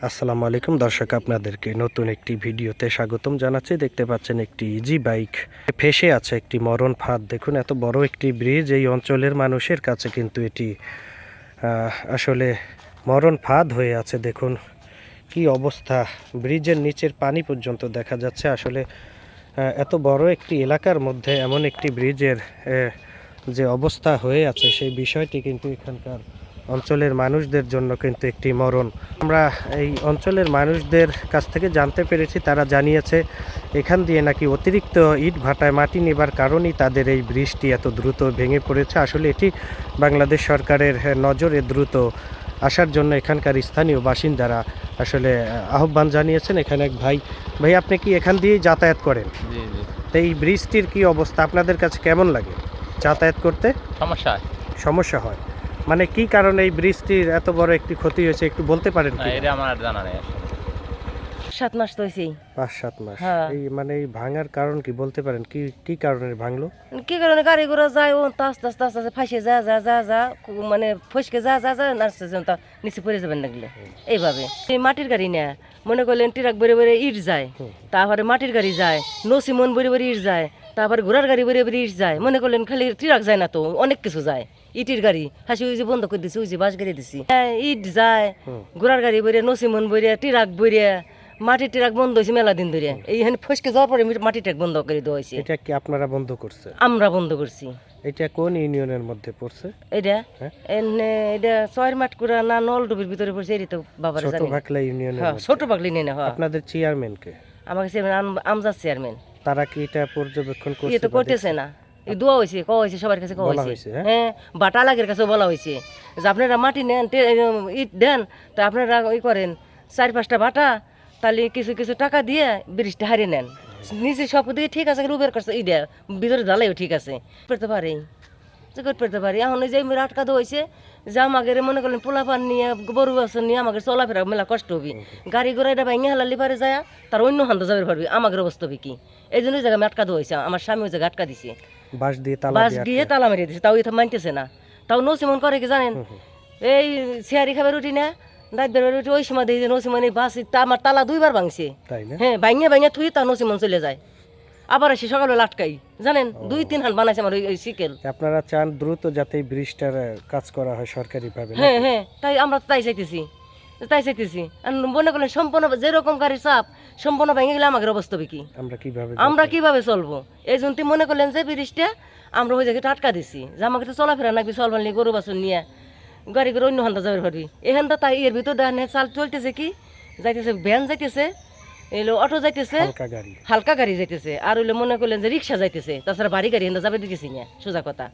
আসসালামু আলাইকুম দর্শক, আপনাদেরকে নতুন একটি ভিডিওতে স্বাগতম জানাচ্ছি। দেখতে পাচ্ছেন একটি ইজি বাইক ফেসে আছে একটি মরণ ফাঁদ। দেখুন, এত বড় একটি ব্রিজ, এই অঞ্চলের মানুষের কাছে কিন্তু এটি আসলে মরণ ফাঁদ হয়ে আছে। দেখুন কি অবস্থা, ব্রিজের নিচের পানি পর্যন্ত দেখা যাচ্ছে। আসলে এত বড় একটি এলাকার মধ্যে এমন একটি ব্রিজের যে অবস্থা হয়ে আছে, সেই বিষয়টি কিন্তু এখানকার অঞ্চলের মানুষদের জন্য কিন্তু একটি মরণ। আমরা এই অঞ্চলের মানুষদের কাছ থেকে জানতে পেরেছি, তারা জানিয়েছে এখান দিয়ে নাকি অতিরিক্ত ইট ভাটায় মাটি নেবার কারণেই তাদের এই ব্রিজটি এত দ্রুত ভেঙে পড়েছে। আসলে এটি বাংলাদেশ সরকারের নজরে দ্রুত আসার জন্য এখানকার স্থানীয় বাসিন্দারা আসলে আহ্বান জানিয়েছেন। এখানে এক ভাই আপনি কি এখান দিয়েই যাতায়াত করেন? জি জি। তো এই ব্রিজটির কি অবস্থা, আপনাদের কাছে কেমন লাগে যাতায়াত করতে? সমস্যা হয় মানে কি কারণে এই ব্রিজটির এত বড় একটি ক্ষতি হয়েছে, একটু বলতে পারেন না, কি? এটা আমার জানা নেই আসলে। 7 মাস তো হইছেই। 5-7 মাস। হ্যাঁ। এই মানে এই ভাঙার কারণ কি বলতে পারেন? কি কি কারণে ভাঙলো? কি কারণে গাড়ি ঘোড়া যায় ও আস্তে আস্তে আস্তে আস্তে ফাঁসে যা মানে ফসকে যা নাচতে তা নিচে পড়ে যাবেন লাগলে এইভাবে। এই মাটির গাড়ি না, মনে করলেন ট্রাক বেড়ে বেড়ে ইট যায়, তারপরে মাটির গাড়ি যায়, নসিমন বেড়ে বেড়ে ইট যায়, তারপরে ঘোড়ার গাড়ি বেড়ে বেড়ে ইট যায়। মনে করলেন খালি ট্রাক যায় না, তো অনেক কিছু যায়। ইটের গাড়ি হাসি ওই যে বন্ধ করে দিছি, ওই যে বাস গাড়ি দিছি, ইট যায়, ঘোড়ার গাড়ি বেড়ে, নসিমন বেড়ে, ট্রাক বেড়ে, মাটির ট্রাক বন্ধ হয়েছে মেলা দিন ধরে। এইখানে ফসকে যাওয়ার পরে মাটির ট্রাক বন্ধ করে দেওয়া হয়েছে। এটা কি আপনারা বন্ধ করছে? আমরা বন্ধ করছি। এটা কোন ইউনিয়নের মধ্যে পড়ছে? এটা হ্যাঁ? এটা ছয়ের মাঠকুড়া না নলডুবির ভিতরে পড়ছে, এটা তো বাবার ছোট জানি। ভাকলা ইউনিয়নের হ্যাঁ, মধ্যে। ছোট পাগলি নেই না। হ্যাঁ, আপনাদের চেয়ারম্যান কে? আমাকে চেয়ারম্যান আমজাদ চেয়ারম্যান। তারা কি এটা পর্যবেক্ষণ করছে? ইয়ে তো করতেছে না। এই দোয়া হয়েছে, কওয়া হয়েছে, সবার কাছে কওয়া বলা হয়েছে। হয়েছে, হ্যাঁ, বাটা লাগের কাছে বলা হয়েছে যে আপনারা মাটি নেন, ইট দেন, তা আপনারা ওই করেন 4-5টা বাটা, তাহলে কিছু কিছু টাকা দিয়ে ব্রিজটা হারিয়ে নেন। নিজে সব দিকে ঠিক আছে, রুবের কাছে ইডা ভিতরে ঢালাইও ঠিক আছে, করতে পারি যে করতে পারি। এখন ওই যে আটকা হয়েছে যে আমাকে মনে করলেন পোলাপান নিয়ে গরু বাছর নিয়ে আমাকে চলাফেরা মেলা কষ্ট হবি। গাড়ি ঘোড়া এটা ভাঙে হালালি পারে যায়, তার অন্য হান্ত যাবে পারবি, আমাকে অবস্থা হবে কি? এই জন্য ওই জায়গায় আমি আটকা হয়েছে, আমার স্বামী ওই জায়গায় আটকা দিছে, বাঁশ দিয়ে তালা মেরে দিছে। তাও এটা মানতেছে না। তাও নসিমন করে কি জানেন, এই শেয়ারি খাবার উঠি না, রাত বের উঠি, ওই সময় দেখি নসিমন এই বাস আমার তালা 2বার ভাঙছে। হ্যাঁ, ভাঙে থুই তা নসিমন চলে যায়, আবার আসি সকালবেলা আটকাই। জানেন 2-3 হাত বানাইছে আমার ওই শিকেল। আপনারা চান দ্রুত যাতে এই ব্রিজটার কাজ করা হয় সরকারি ভাবে? হ্যাঁ হ্যাঁ, তাই আমরা তাই চাইতেছি। আর মনে করলেন সম্পূর্ণ যেরকম গাড়ি চাপ সম্পূর্ণ ভেঙে গেলে আমাদের অবস্থা হবে কি? আমরা কিভাবে চলবো? এই জন্য মনে করলেন যে ব্রিজটা আমরা ওই জায়গাটা আটকা দিছি, যে আমাকে তো চলাফেরা নাকি চলবার নিয়ে গরু বাছুর নিয়ে গাড়ি করে অন্য হান্তা যাবে পারবি। এখানটা তাই এর ভিতর দেখেন চাল চলতেছে, কি যাইতেছে, ভ্যান যাইতেছে, এলো অটো যাইতেছে, হালকা গাড়ি যাইতেছে, আর হইলে মনে করলেন যে রিক্সা যাইতেছে, তাছাড়া বাড়ি গাড়ি এখানটা যাবে দিতেছি না, সোজা কথা।